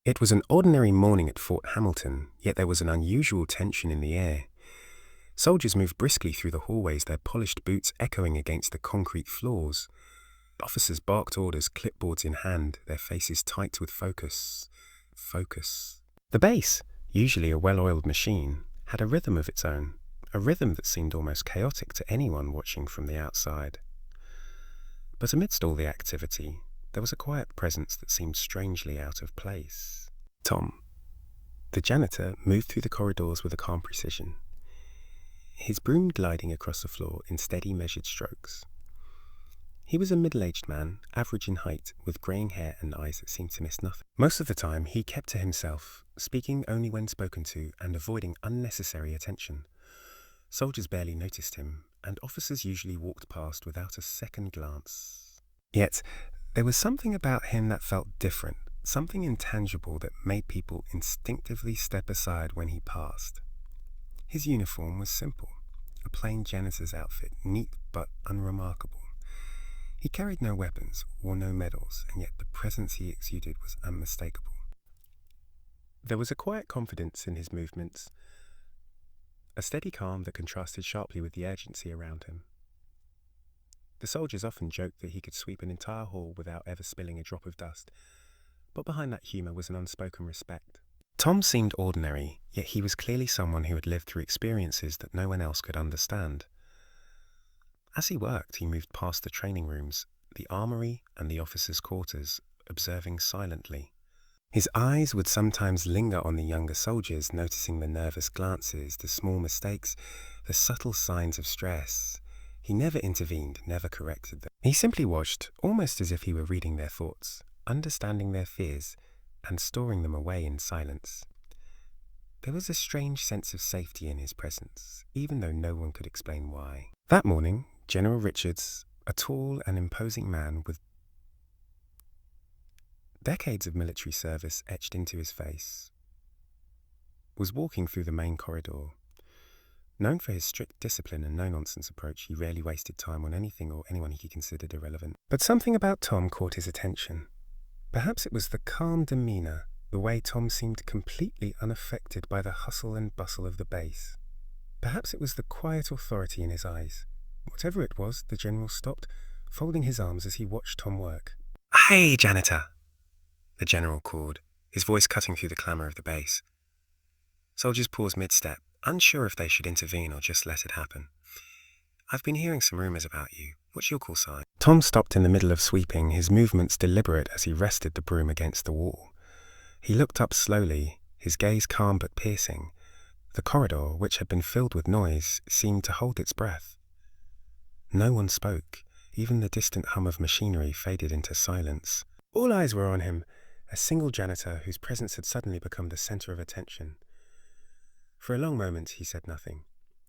It was an ordinary morning at Fort Hamilton, yet there was an unusual tension in the air. Soldiers moved briskly through the hallways, their polished boots echoing against the concrete floors. Officers barked orders, clipboards in hand, their faces tight with focus. Focus. The base, usually a well-oiled machine, had a rhythm of its own, a rhythm that seemed almost chaotic to anyone watching from the outside. But amidst all the activity, there was a quiet presence that seemed strangely out of place. Tom, the janitor, moved through the corridors with a calm precision, his broom gliding across the floor in steady, measured strokes. He was a middle-aged man, average in height, with greying hair and eyes that seemed to miss nothing. Most of the time, he kept to himself, speaking only when spoken to and avoiding unnecessary attention. Soldiers barely noticed him, and officers usually walked past without a second glance. Yet, there was something about him that felt different, something intangible that made people instinctively step aside when he passed. His uniform was simple, a plain janitor's outfit, neat but unremarkable. He carried no weapons, wore no medals, and yet the presence he exuded was unmistakable. There was a quiet confidence in his movements, a steady calm that contrasted sharply with the urgency around him. The soldiers often joked that he could sweep an entire hall without ever spilling a drop of dust, but behind that humour was an unspoken respect. Tom seemed ordinary, yet he was clearly someone who had lived through experiences that no one else could understand. As he worked, he moved past the training rooms, the armory, and the officers' quarters, observing silently. His eyes would sometimes linger on the younger soldiers, noticing the nervous glances, the small mistakes, the subtle signs of stress. He never intervened, never corrected them. He simply watched, almost as if he were reading their thoughts, understanding their fears, and storing them away in silence. There was a strange sense of safety in his presence, even though no one could explain why. That morning, General Richards, a tall and imposing man with decades of military service etched into his face, was walking through the main corridor. Known for his strict discipline and no-nonsense approach, he rarely wasted time on anything or anyone he considered irrelevant. But something about Tom caught his attention. Perhaps it was the calm demeanour, the way Tom seemed completely unaffected by the hustle and bustle of the base. Perhaps it was the quiet authority in his eyes. Whatever it was, the general stopped, folding his arms as he watched Tom work. "Hey, Janitor!" the general called, his voice cutting through the clamour of the base. Soldiers paused mid-step, unsure if they should intervene or just let it happen. "I've been hearing some rumours about you. What's your call sign?" Tom stopped in the middle of sweeping, his movements deliberate as he rested the broom against the wall. He looked up slowly, his gaze calm but piercing. The corridor, which had been filled with noise, seemed to hold its breath. No one spoke. Even the distant hum of machinery faded into silence. All eyes were on him, a single janitor whose presence had suddenly become the centre of attention. For a long moment he said nothing.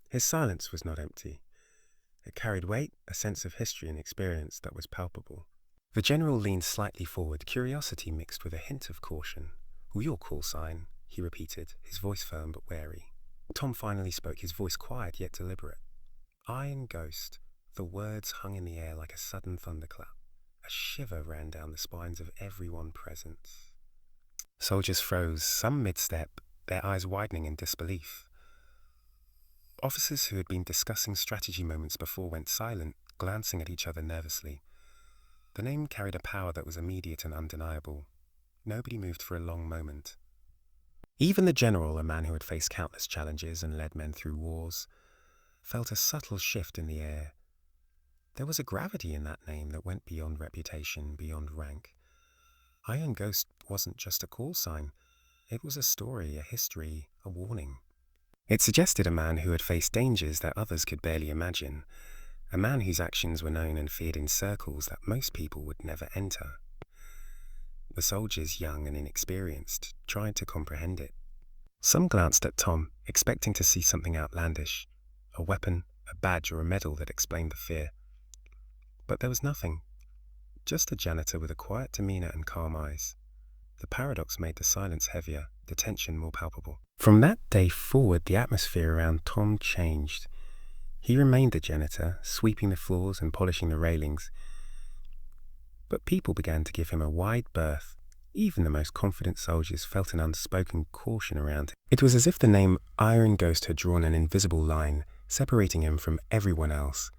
His silence was not empty. It carried weight, a sense of history and experience that was palpable. The general leaned slightly forward, curiosity mixed with a hint of caution. "Your call sign," he repeated, his voice firm but wary. Tom finally spoke, his voice quiet yet deliberate. "Iron Ghost." The words hung in the air like a sudden thunderclap. A shiver ran down the spines of everyone present. Soldiers froze, some mid-step, their eyes widening in disbelief. Officers who had been discussing strategy moments before went silent, glancing at each other nervously. The name carried a power that was immediate and undeniable. Nobody moved for a long moment. Even the general, a man who had faced countless challenges and led men through wars, felt a subtle shift in the air. There was a gravity in that name that went beyond reputation, beyond rank. Iron Ghost wasn't just a call sign. It was a story, a history, a warning. It suggested a man who had faced dangers that others could barely imagine, a man whose actions were known and feared in circles that most people would never enter. The soldiers, young and inexperienced, tried to comprehend it. Some glanced at Tom, expecting to see something outlandish, a weapon, a badge or a medal that explained the fear. But there was nothing, just a janitor with a quiet demeanour and calm eyes. The paradox made the silence heavier, the tension more palpable. From that day forward, the atmosphere around Tom changed. He remained the janitor, sweeping the floors and polishing the railings. But people began to give him a wide berth, Even the most confident soldiers felt an unspoken caution around him. It was as if the name Iron Ghost had drawn an invisible line, separating him from everyone else.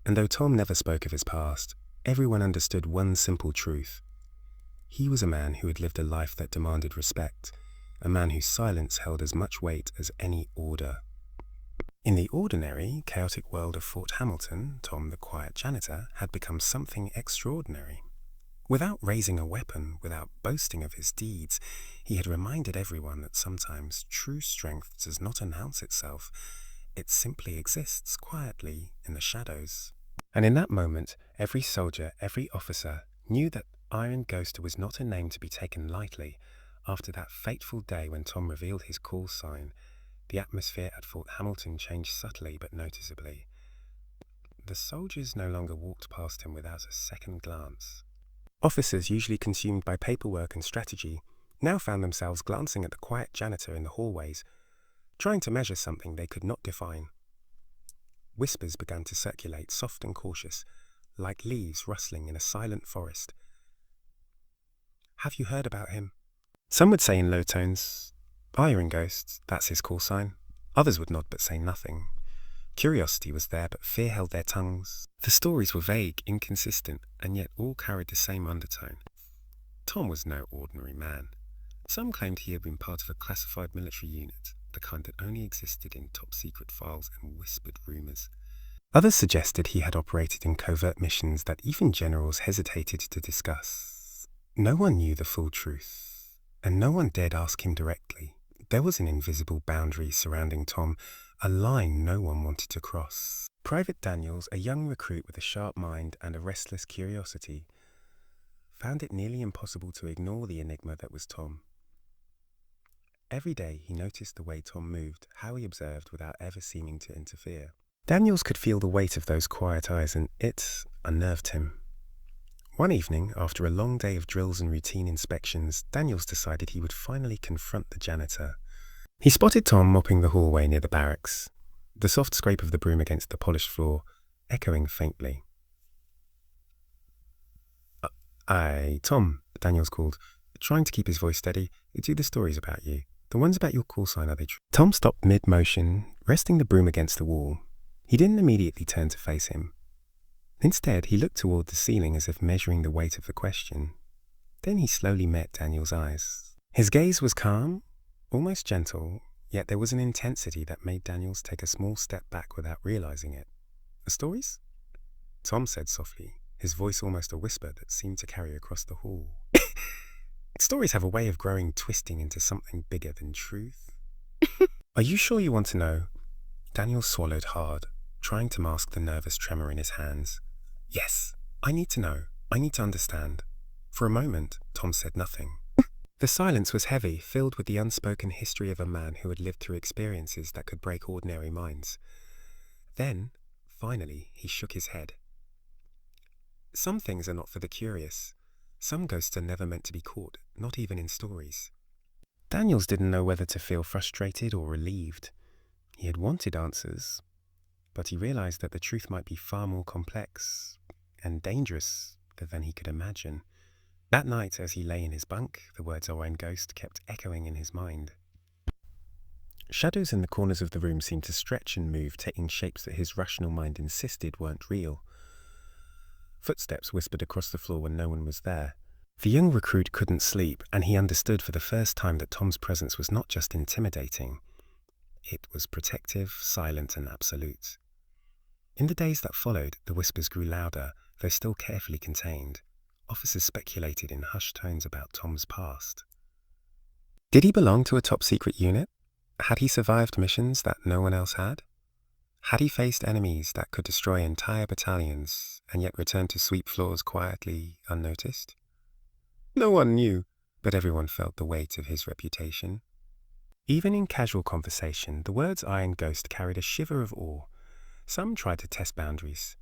And though Tom never spoke of his past, everyone understood one simple truth. He was a man who had lived a life that demanded respect, a man whose silence held as much weight as any order. In the ordinary, chaotic world of Fort Hamilton, Tom, the quiet janitor, had become something extraordinary. Without raising a weapon, without boasting of his deeds, he had reminded everyone that sometimes true strength does not announce itself. It simply exists quietly in the shadows. And in that moment, every soldier, every officer knew that Iron Ghost was not a name to be taken lightly. After that fateful day when Tom revealed his call sign, the atmosphere at Fort Hamilton changed subtly but noticeably. The soldiers no longer walked past him without a second glance. Officers, usually consumed by paperwork and strategy, now found themselves glancing at the quiet janitor in the hallways, trying to measure something they could not define. Whispers began to circulate, soft and cautious, like leaves rustling in a silent forest. "Have you heard about him?" Some would say in low tones, "Iron Ghost, that's his call sign." Others would nod but say nothing. Curiosity was there, but fear held their tongues. The stories were vague, inconsistent, and yet all carried the same undertone. Tom was no ordinary man. Some claimed he had been part of a classified military unit, the kind that only existed in top-secret files and whispered rumors. Others suggested he had operated in covert missions that even generals hesitated to discuss. No one knew the full truth, and no one dared ask him directly. There was an invisible boundary surrounding Tom, a line no one wanted to cross. Private Daniels, a young recruit with a sharp mind and a restless curiosity, found it nearly impossible to ignore the enigma that was Tom. Every day he noticed the way Tom moved, how he observed without ever seeming to interfere. Daniels could feel the weight of those quiet eyes, and it unnerved him. One evening, after a long day of drills and routine inspections, Daniels decided he would finally confront the janitor. He spotted Tom mopping the hallway near the barracks, the soft scrape of the broom against the polished floor echoing faintly. "Aye, Tom," Daniels called, trying to keep his voice steady. "Do the stories about you. The ones about your call sign, are they true?" Tom stopped mid-motion, resting the broom against the wall. He didn't immediately turn to face him. Instead, he looked toward the ceiling as if measuring the weight of the question. Then he slowly met Daniel's eyes. His gaze was calm, almost gentle, yet there was an intensity that made Daniels take a small step back without realizing it. "The stories?" Tom said softly, his voice almost a whisper that seemed to carry across the hall. "Stories have a way of growing, twisting into something bigger than truth." "Are you sure you want to know?" Daniels swallowed hard, trying to mask the nervous tremor in his hands. "Yes, I need to know. I need to understand." For a moment, Tom said nothing. The silence was heavy, filled with the unspoken history of a man who had lived through experiences that could break ordinary minds. Then, finally, he shook his head. "Some things are not for the curious. Some ghosts are never meant to be caught, not even in stories." Daniels didn't know whether to feel frustrated or relieved. He had wanted answers, but he realized that the truth might be far more complex and dangerous than he could imagine. That night, as he lay in his bunk, the words "Iron Ghost" kept echoing in his mind. Shadows in the corners of the room seemed to stretch and move, taking shapes that his rational mind insisted weren't real. Footsteps whispered across the floor when no one was there. The young recruit couldn't sleep, and he understood for the first time that Tom's presence was not just intimidating. It was protective, silent, and absolute. In the days that followed, the whispers grew louder, though still carefully contained. Officers speculated in hushed tones about Tom's past. Did he belong to a top-secret unit? Had he survived missions that no one else had? Had he faced enemies that could destroy entire battalions and yet return to sweep floors quietly, unnoticed? No one knew, but everyone felt the weight of his reputation. Even in casual conversation, the words "Iron Ghost" carried a shiver of awe. Some tried to test boundaries.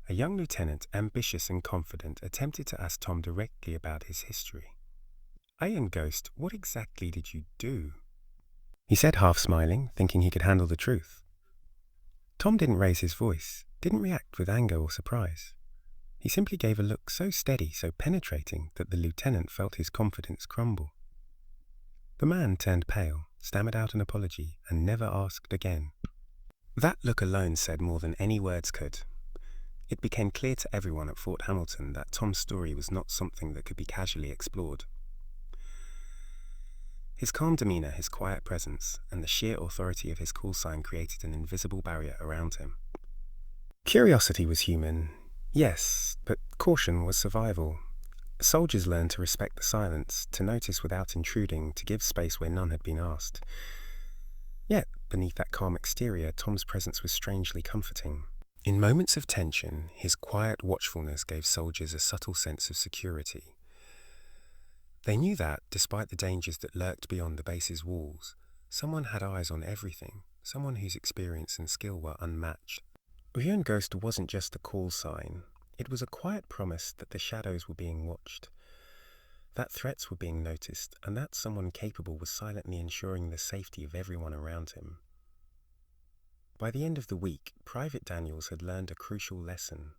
A young lieutenant, ambitious and confident, attempted to ask Tom directly about his history. "Iron Ghost, what exactly did you do?" he said, half smiling, thinking he could handle the truth. Tom didn't raise his voice, didn't react with anger or surprise. He simply gave a look so steady, so penetrating, that the lieutenant felt his confidence crumble. The man turned pale, stammered out an apology, and never asked again. That look alone said more than any words could. It became clear to everyone at Fort Hamilton that Tom's story was not something that could be casually explored. His calm demeanor, his quiet presence, and the sheer authority of his call sign created an invisible barrier around him. Curiosity was human, yes, but caution was survival. Soldiers learned to respect the silence, to notice without intruding, to give space where none had been asked. Yet, beneath that calm exterior, Tom's presence was strangely comforting. In moments of tension, his quiet watchfulness gave soldiers a subtle sense of security. They knew that, despite the dangers that lurked beyond the base's walls, someone had eyes on everything, someone whose experience and skill were unmatched. Uyun Ghost wasn't just a call sign, it was a quiet promise that the shadows were being watched, that threats were being noticed, and that someone capable was silently ensuring the safety of everyone around him. By the end of the week, Private Daniels had learned a crucial lesson.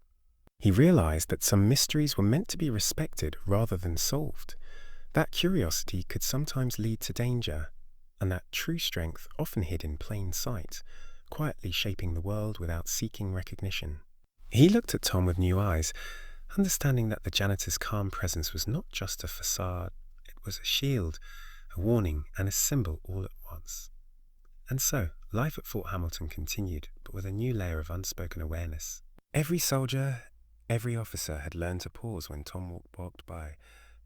He realized that some mysteries were meant to be respected rather than solved, that curiosity could sometimes lead to danger, and that true strength often hid in plain sight, quietly shaping the world without seeking recognition. He looked at Tom with new eyes, understanding that the janitor's calm presence was not just a facade, it was a shield, a warning, and a symbol all at once. And so, life at Fort Hamilton continued, but with a new layer of unspoken awareness. Every soldier, every officer had learned to pause when Tom walked by,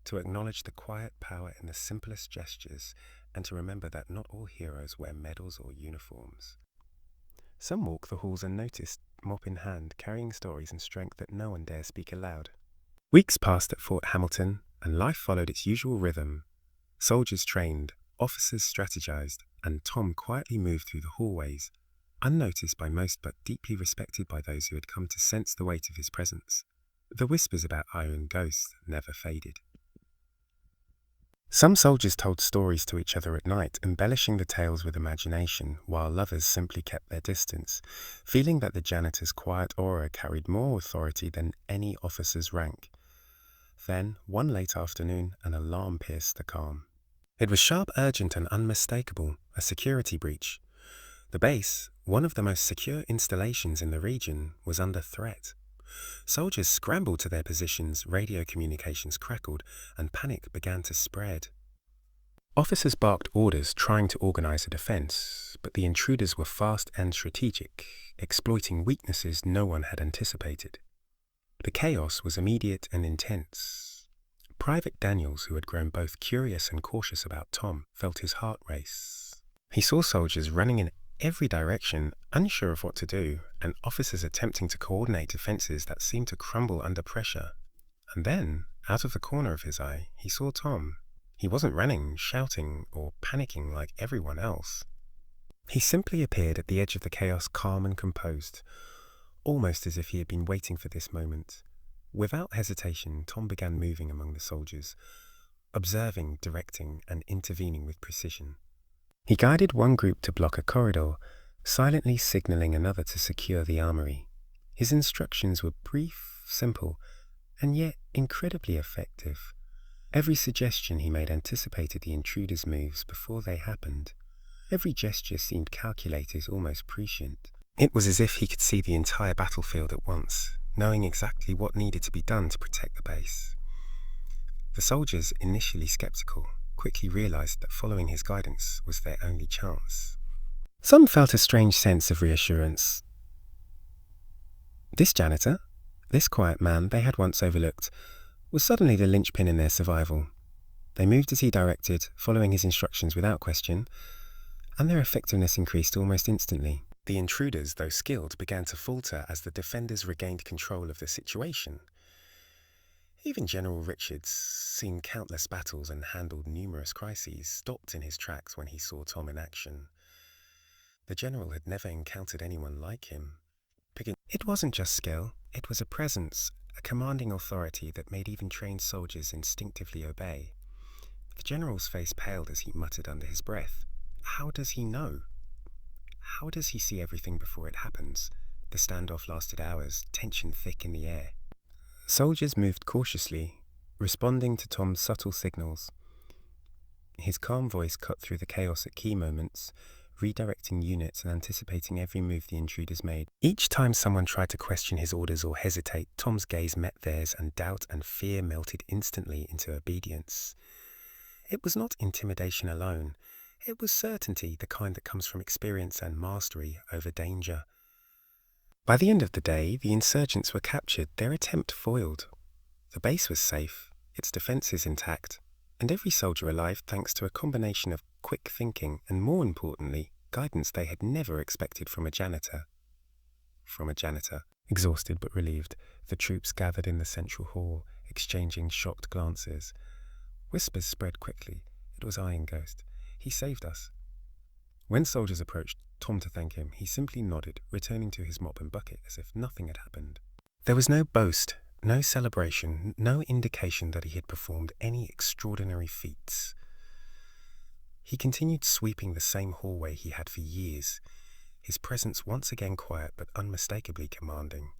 to acknowledge the quiet power in the simplest gestures, and to remember that not all heroes wear medals or uniforms. Some walk the halls unnoticed, mop in hand, carrying stories and strength that no one dare speak aloud. Weeks passed at Fort Hamilton, and life followed its usual rhythm. Soldiers trained, officers strategized, and Tom quietly moved through the hallways, unnoticed by most but deeply respected by those who had come to sense the weight of his presence. The whispers about Uyun Ghost never faded. Some soldiers told stories to each other at night, embellishing the tales with imagination, while others simply kept their distance, feeling that the janitor's quiet aura carried more authority than any officer's rank. Then, one late afternoon, an alarm pierced the calm. It was sharp, urgent, and unmistakable, a security breach. The base, one of the most secure installations in the region, was under threat. Soldiers scrambled to their positions, radio communications crackled, and panic began to spread. Officers barked orders, trying to organize a defense, but the intruders were fast and strategic, exploiting weaknesses no one had anticipated. The chaos was immediate and intense. Private Daniels, who had grown both curious and cautious about Tom, felt his heart race. He saw soldiers running in every direction, unsure of what to do, and officers attempting to coordinate defenses that seemed to crumble under pressure. And then, out of the corner of his eye, he saw Tom. He wasn't running, shouting, or panicking like everyone else. He simply appeared at the edge of the chaos, calm and composed, almost as if he had been waiting for this moment. Without hesitation, Tom began moving among the soldiers, observing, directing, and intervening with precision. He guided one group to block a corridor, silently signaling another to secure the armory. His instructions were brief, simple, and yet incredibly effective. Every suggestion he made anticipated the intruders' moves before they happened. Every gesture seemed calculated, almost prescient. It was as if he could see the entire battlefield at once, knowing exactly what needed to be done to protect the base. The soldiers, initially skeptical, quickly realized that following his guidance was their only chance. Some felt a strange sense of reassurance. This janitor, this quiet man they had once overlooked, was suddenly the linchpin in their survival. They moved as he directed, following his instructions without question, and their effectiveness increased almost instantly. The intruders, though skilled, began to falter as the defenders regained control of the situation. Even General Richards, seen countless battles and handled numerous crises, stopped in his tracks when he saw Tom in action. The general had never encountered anyone like him. It wasn't just skill, it was a presence, a commanding authority that made even trained soldiers instinctively obey. The general's face paled as he muttered under his breath. How does he know? How does he see everything before it happens? The standoff lasted hours, tension thick in the air. Soldiers moved cautiously, responding to Tom's subtle signals. His calm voice cut through the chaos at key moments, redirecting units and anticipating every move the intruders made. Each time someone tried to question his orders or hesitate, Tom's gaze met theirs and doubt and fear melted instantly into obedience. It was not intimidation alone. It was certainty, the kind that comes from experience and mastery over danger. By the end of the day, the insurgents were captured, their attempt foiled. The base was safe, its defences intact, and every soldier alive thanks to a combination of quick thinking and, more importantly, guidance they had never expected from a janitor. Exhausted but relieved, the troops gathered in the central hall, exchanging shocked glances. Whispers spread quickly. It was Iron Ghost. He saved us. When soldiers approached Tom to thank him, he simply nodded, returning to his mop and bucket as if nothing had happened. There was no boast, no celebration, no indication that he had performed any extraordinary feats. He continued sweeping the same hallway he had for years, his presence once again quiet but unmistakably commanding.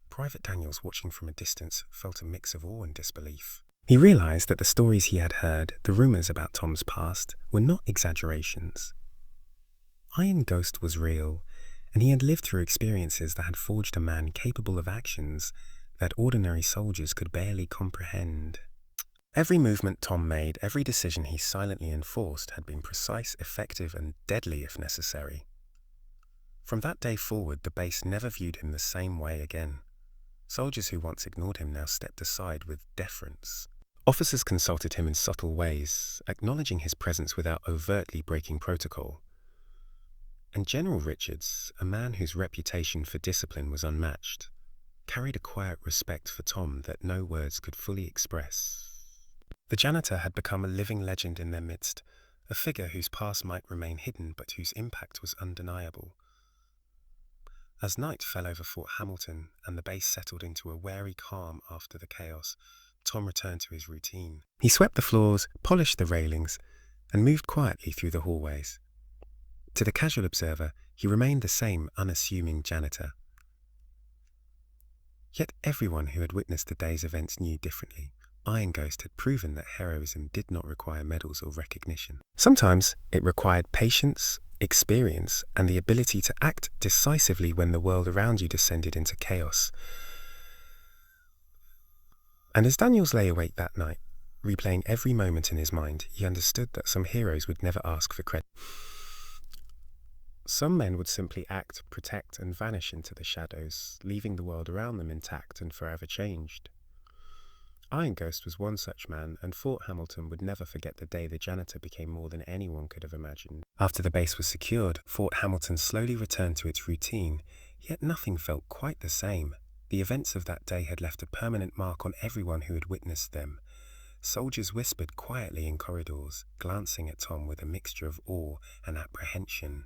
Private Daniels, watching from a distance, felt a mix of awe and disbelief. He realized that the stories he had heard, the rumors about Tom's past, were not exaggerations. Iron Ghost was real, and he had lived through experiences that had forged a man capable of actions that ordinary soldiers could barely comprehend. Every movement Tom made, every decision he silently enforced, had been precise, effective, and deadly if necessary. From that day forward, the base never viewed him the same way again. Soldiers who once ignored him now stepped aside with deference. Officers consulted him in subtle ways, acknowledging his presence without overtly breaking protocol. And General Richards, a man whose reputation for discipline was unmatched, carried a quiet respect for Tom that no words could fully express. The janitor had become a living legend in their midst, a figure whose past might remain hidden but whose impact was undeniable. As night fell over Fort Hamilton and the base settled into a wary calm after the chaos, Tom returned to his routine. He swept the floors, polished the railings, and moved quietly through the hallways. To the casual observer, he remained the same unassuming janitor. Yet everyone who had witnessed the day's events knew differently. Iron Ghost had proven that heroism did not require medals or recognition. Sometimes it required patience, experience, and the ability to act decisively when the world around you descended into chaos. And as Daniels lay awake that night, replaying every moment in his mind, he understood that some heroes would never ask for credit. Some men would simply act, protect, and vanish into the shadows, leaving the world around them intact and forever changed. Iron Ghost was one such man, and Fort Hamilton would never forget the day the janitor became more than anyone could have imagined. After the base was secured, Fort Hamilton slowly returned to its routine, yet nothing felt quite the same. The events of that day had left a permanent mark on everyone who had witnessed them. Soldiers whispered quietly in corridors, glancing at Tom with a mixture of awe and apprehension.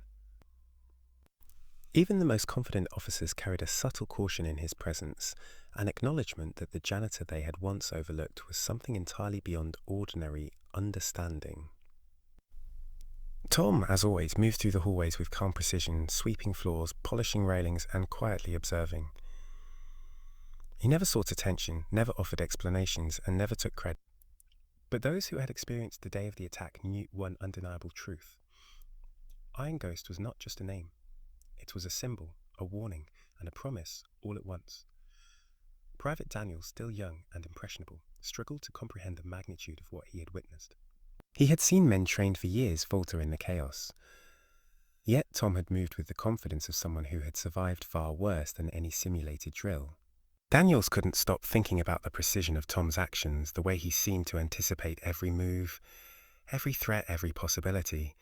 Even the most confident officers carried a subtle caution in his presence, an acknowledgement that the janitor they had once overlooked was something entirely beyond ordinary understanding. Tom, as always, moved through the hallways with calm precision, sweeping floors, polishing railings, and quietly observing. He never sought attention, never offered explanations, and never took credit. But those who had experienced the day of the attack knew one undeniable truth. Iron Ghost was not just a name. It was a symbol, a warning, and a promise, all at once. Private Daniels, still young and impressionable, struggled to comprehend the magnitude of what he had witnessed. He had seen men trained for years falter in the chaos. Yet Tom had moved with the confidence of someone who had survived far worse than any simulated drill. Daniels couldn't stop thinking about the precision of Tom's actions, the way he seemed to anticipate every move, every threat, every possibility.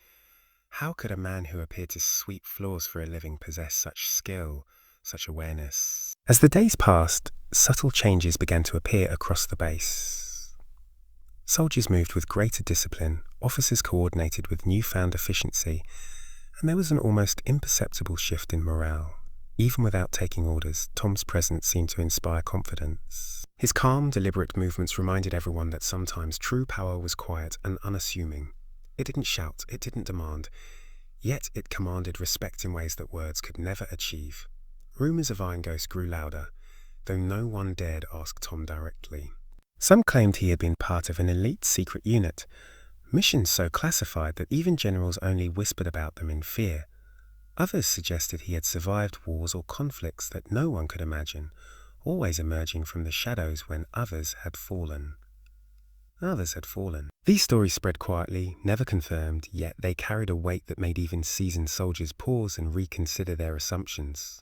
How could a man who appeared to sweep floors for a living possess such skill, such awareness? As the days passed, subtle changes began to appear across the base. Soldiers moved with greater discipline, officers coordinated with newfound efficiency, and there was an almost imperceptible shift in morale. Even without taking orders, Tom's presence seemed to inspire confidence. His calm, deliberate movements reminded everyone that sometimes true power was quiet and unassuming. It didn't shout, it didn't demand, yet it commanded respect in ways that words could never achieve. Rumors of Iron Ghost grew louder. though no one dared ask Tom directly. Some claimed he had been part of an elite secret unit, missions so classified that even generals only whispered about them in fear. Others suggested he had survived wars or conflicts that no one could imagine, always emerging from the shadows when others had fallen. These stories spread quietly, never confirmed, yet they carried a weight that made even seasoned soldiers pause and reconsider their assumptions.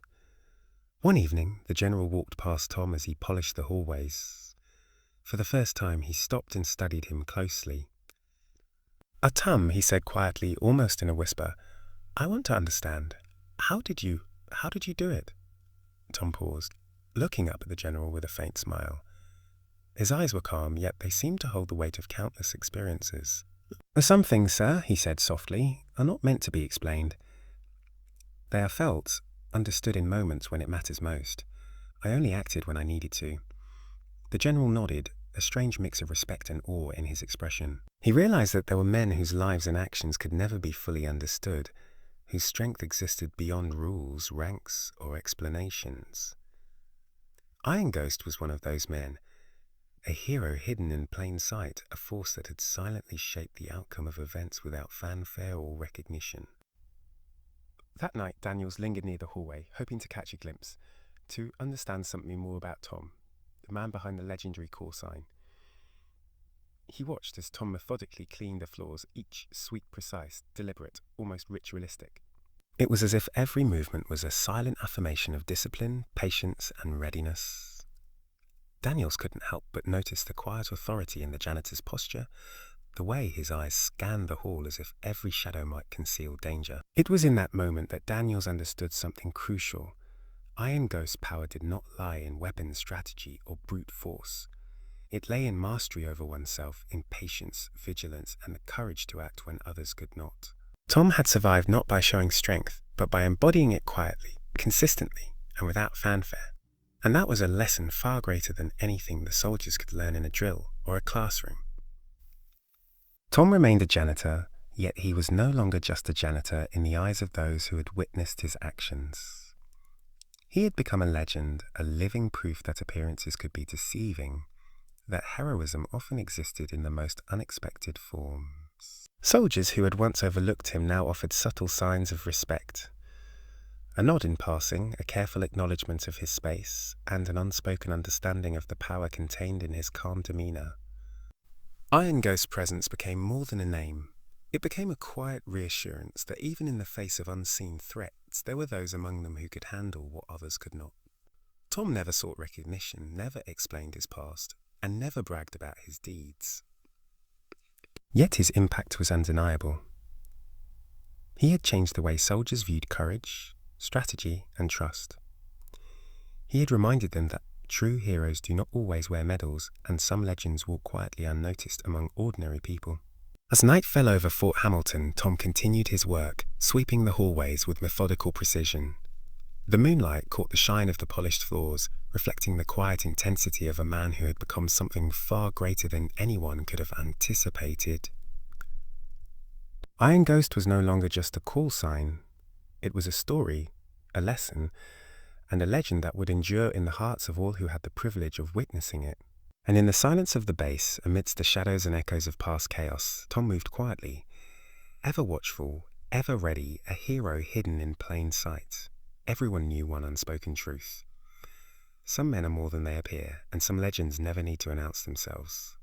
One evening, the general walked past Tom as he polished the hallways. For the first time, he stopped and studied him closely. Tom, he said quietly, almost in a whisper, I want to understand. How did you do it? Tom paused, looking up at the general with a faint smile. His eyes were calm, yet they seemed to hold the weight of countless experiences. Some things, sir, he said softly, are not meant to be explained. They are felt, understood in moments when it matters most. I only acted when I needed to. The general nodded, a strange mix of respect and awe in his expression. He realized that there were men whose lives and actions could never be fully understood, whose strength existed beyond rules, ranks, or explanations. Iron Ghost was one of those men, a hero hidden in plain sight, a force that had silently shaped the outcome of events without fanfare or recognition. That night, Daniels lingered near the hallway, hoping to catch a glimpse, to understand something more about Tom, the man behind the legendary call sign. He watched as Tom methodically cleaned the floors, each sweep precise, deliberate, almost ritualistic. It was as if every movement was a silent affirmation of discipline, patience, and readiness. Daniels couldn't help but notice the quiet authority in the janitor's posture, the way his eyes scanned the hall as if every shadow might conceal danger. It was in that moment that Daniels understood something crucial. Iron Ghost's power did not lie in weapons, strategy, or brute force. It lay in mastery over oneself, in patience, vigilance, and the courage to act when others could not. Tom had survived not by showing strength, but by embodying it quietly, consistently, and without fanfare. And that was a lesson far greater than anything the soldiers could learn in a drill or a classroom. Tom remained a janitor, yet he was no longer just a janitor in the eyes of those who had witnessed his actions. He had become a legend, a living proof that appearances could be deceiving, that heroism often existed in the most unexpected forms. Soldiers who had once overlooked him now offered subtle signs of respect. A nod in passing, a careful acknowledgement of his space, and an unspoken understanding of the power contained in his calm demeanour. Iron Ghost's presence became more than a name. It became a quiet reassurance that even in the face of unseen threats, there were those among them who could handle what others could not. Tom never sought recognition, never explained his past, and never bragged about his deeds. Yet his impact was undeniable. He had changed the way soldiers viewed courage, strategy, and trust. He had reminded them that true heroes do not always wear medals, and some legends walk quietly unnoticed among ordinary people. As night fell over Fort Hamilton, Tom continued his work, sweeping the hallways with methodical precision. The moonlight caught the shine of the polished floors, reflecting the quiet intensity of a man who had become something far greater than anyone could have anticipated. Iron Ghost was no longer just a call sign. It was a story, a lesson, and a legend that would endure in the hearts of all who had the privilege of witnessing it. And in the silence of the base, amidst the shadows and echoes of past chaos, Tom moved quietly, ever watchful, ever ready, a hero hidden in plain sight. Everyone knew one unspoken truth. Some men are more than they appear, and some legends never need to announce themselves.